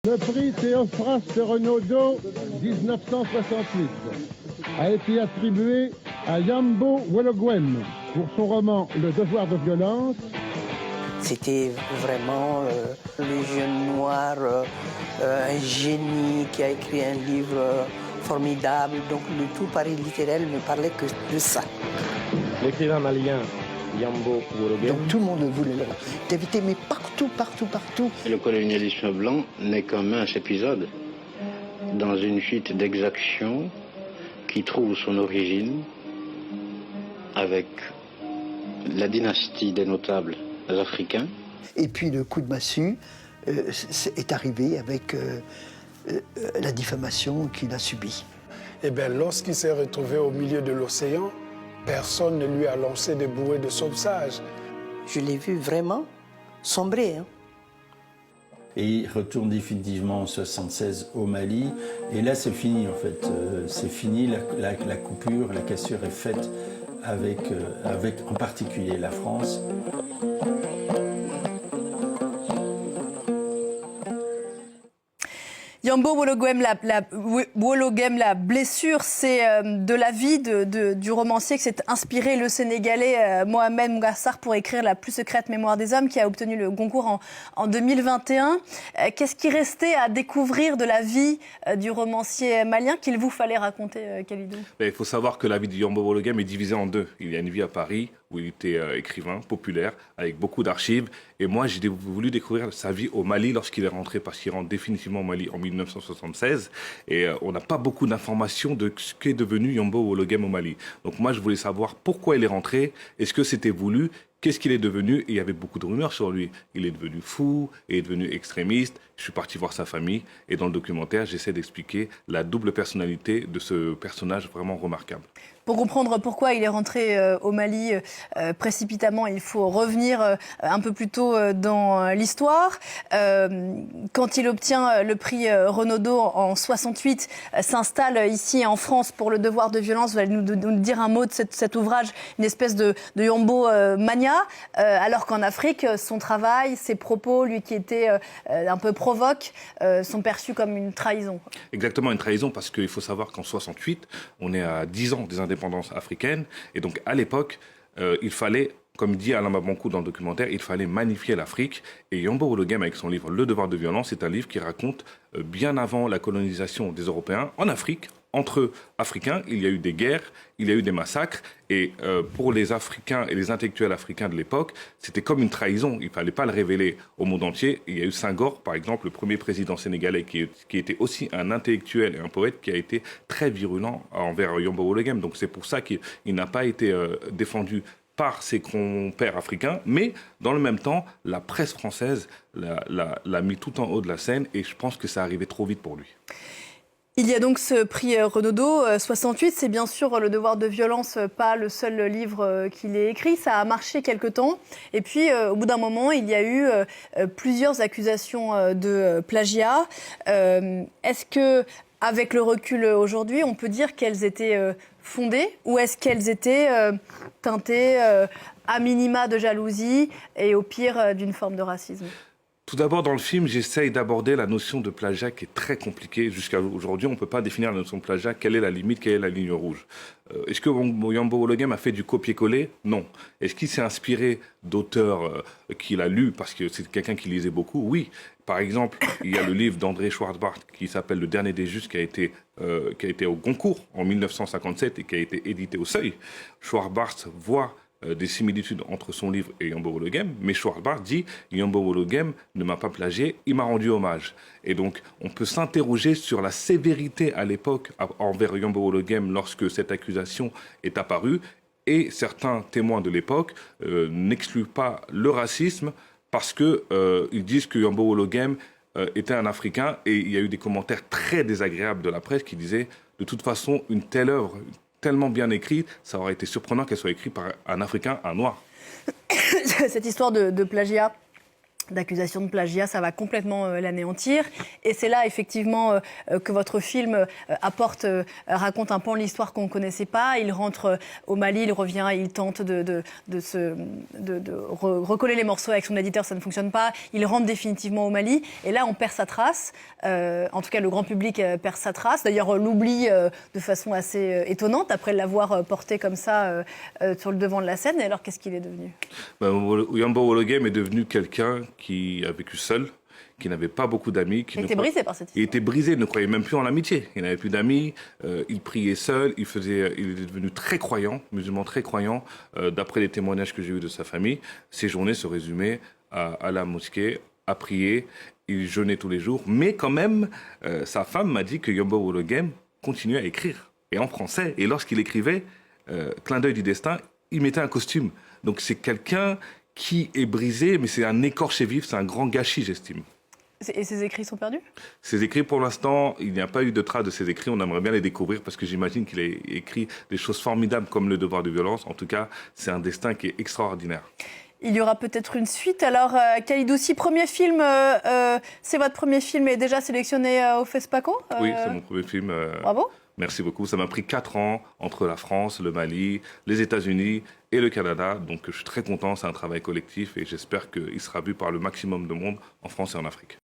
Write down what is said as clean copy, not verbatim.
Le prix Théophraste Renaudot 1968 a été attribué à Yambo Wologwem pour son roman Le devoir de violence. C'était vraiment le jeune noir, un génie qui a écrit un livre formidable. Donc le tout Paris littéraire ne parlait que de ça. L'écrivain malien Yambo Wologwem. Donc tout le monde voulait l'inviter, mais partout. Et le colonialisme blanc n'est qu'un mince épisode dans une suite d'exactions qui trouve son origine avec la dynastie des notables africains. Et puis le coup de massue est arrivé avec la diffamation qu'il a subie. Eh bien, lorsqu'il s'est retrouvé au milieu de l'océan, personne ne lui a lancé des bouées de sauvetage. Je l'ai vu vraiment sombrer. Et il retourne définitivement en 76 au Mali. Et là, c'est fini, en fait. C'est fini, la coupure, la cassure est faite avec en particulier la France. Yambo Wologwem, la blessure, c'est de la vie du romancier que s'est inspiré le Sénégalais Mohamed Mougassar pour écrire La plus secrète mémoire des hommes, qui a obtenu le Goncourt en 2021. Qu'est-ce qui restait à découvrir de la vie du romancier malien qu'il vous fallait raconter, Khalidou ? Il faut savoir que la vie de Yambo Wologwem est divisée en deux. Il y a une vie à Paris, où il était écrivain populaire, avec beaucoup d'archives. Et moi, j'ai voulu découvrir sa vie au Mali lorsqu'il est rentré, parce qu'il rentre définitivement au Mali en 1976. Et on n'a pas beaucoup d'informations de ce qu'est devenu Yambo Wologwem au Mali. Donc moi, je voulais savoir pourquoi il est rentré, est-ce que c'était voulu, qu'est-ce qu'il est devenu. Et il y avait beaucoup de rumeurs sur lui. Il est devenu fou, il est devenu extrémiste. Je suis parti voir sa famille. Et dans le documentaire, j'essaie d'expliquer la double personnalité de ce personnage vraiment remarquable. Pour comprendre pourquoi il est rentré au Mali précipitamment, il faut revenir un peu plus tôt dans l'histoire. Quand il obtient le prix Renaudot en 68, s'installe ici en France pour Le devoir de violence. Vous allez nous dire un mot de cet ouvrage, une espèce de Yambo mania, alors qu'en Afrique, son travail, ses propos, lui qui était un peu provoque, sont perçus comme une trahison. Exactement, une trahison, parce qu'il faut savoir qu'en 68, on est à 10 ans des indépendances africaines. Et donc, à l'époque, il fallait, comme dit Alain Mabankou dans le documentaire, il fallait magnifier l'Afrique. Et Yambo Wologwem, avec son livre Le devoir de violence, c'est un livre qui raconte bien avant la colonisation des Européens en Afrique. Entre Africains, il y a eu des guerres, il y a eu des massacres. Et pour les Africains et les intellectuels africains de l'époque, c'était comme une trahison. Il ne fallait pas le révéler au monde entier. Il y a eu Senghor, par exemple, le premier président sénégalais, qui était aussi un intellectuel et un poète, qui a été très virulent envers Yambo Wologwem. Donc c'est pour ça qu'il n'a pas été défendu par ses compères africains, mais dans le même temps, la presse française l'a mis tout en haut de la scène, et je pense que ça arrivait trop vite pour lui. Il y a donc ce prix Renaudot 68, c'est bien sûr Le devoir de violence, pas le seul livre qu'il ait écrit. Ça a marché quelque temps. Et puis, au bout d'un moment, il y a eu plusieurs accusations de plagiat. Est-ce que, avec le recul aujourd'hui, on peut dire qu'elles étaient fondées, ou est-ce qu'elles étaient teintées à minima de jalousie et au pire d'une forme de racisme ? Tout d'abord, dans le film, j'essaye d'aborder la notion de plagiat qui est très compliquée. Jusqu'à aujourd'hui, on ne peut pas définir la notion de plagiat. Quelle est la limite, quelle est la ligne rouge ? Est-ce que Yambo Wologwem a fait du copier-coller ? Non. Est-ce qu'il s'est inspiré d'auteurs qu'il a lus parce que c'est quelqu'un qui lisait beaucoup ? Oui. Par exemple, il y a le livre d'André Schwartz-Bart qui s'appelle Le dernier des justes, qui a été au Goncourt en 1957 et qui a été édité au Seuil. Schwartz-Bart voit des similitudes entre son livre et Yambo Wologwem, mais Schwartz-Bart dit « Yambo Wologwem ne m'a pas plagié, il m'a rendu hommage ». Et donc, on peut s'interroger sur la sévérité à l'époque envers Yambo Wologwem lorsque cette accusation est apparue, et certains témoins de l'époque n'excluent pas le racisme parce qu'ils disent que Yambo Wologwem était un Africain, et il y a eu des commentaires très désagréables de la presse qui disaient « De toute façon, une telle œuvre tellement bien écrite, ça aurait été surprenant qu'elle soit écrite par un Africain, un Noir. » Cette histoire de plagiat d'accusations de plagiat, ça va complètement l'anéantir. Et c'est là, effectivement, que votre film raconte un pan de l'histoire qu'on ne connaissait pas. Il rentre au Mali, il revient, il tente de recoller les morceaux avec son éditeur, ça ne fonctionne pas. Il rentre définitivement au Mali. Et là, on perd sa trace. En tout cas, le grand public perd sa trace. D'ailleurs, l'oublie de façon assez étonnante, après l'avoir porté comme ça sur le devant de la scène. Et alors, qu'est-ce qu'il est devenu ? Yambo Wologem est devenu quelqu'un qui a vécu seul, qui n'avait pas beaucoup d'amis. Il était brisé par cette histoire. Il était brisé, il ne croyait même plus en l'amitié. Il n'avait plus d'amis, il priait seul, il est devenu très croyant, musulman très croyant. D'après les témoignages que j'ai eus de sa famille, ses journées se résumaient à la mosquée, à prier. Il jeûnait tous les jours. Mais quand même, sa femme m'a dit que Yambo Wologem continuait à écrire, et en français. Et lorsqu'il écrivait, clin d'œil du destin, il mettait un costume. Donc c'est quelqu'un qui est brisé, mais c'est un écorché vif, c'est un grand gâchis, j'estime. Et ses écrits sont perdus ? Ses écrits, pour l'instant, il n'y a pas eu de traces de ses écrits. On aimerait bien les découvrir parce que j'imagine qu'il a écrit des choses formidables comme Le devoir de violence. En tout cas, c'est un destin qui est extraordinaire. Il y aura peut-être une suite. Alors, Khalid Houssi, premier film, c'est votre premier film et déjà sélectionné au FESPACO ? Oui, c'est mon premier film. Bravo. Merci beaucoup. Ça m'a pris 4 ans entre la France, le Mali, les États-Unis et le Canada. Donc je suis très content. C'est un travail collectif et j'espère qu'il sera vu par le maximum de monde en France et en Afrique.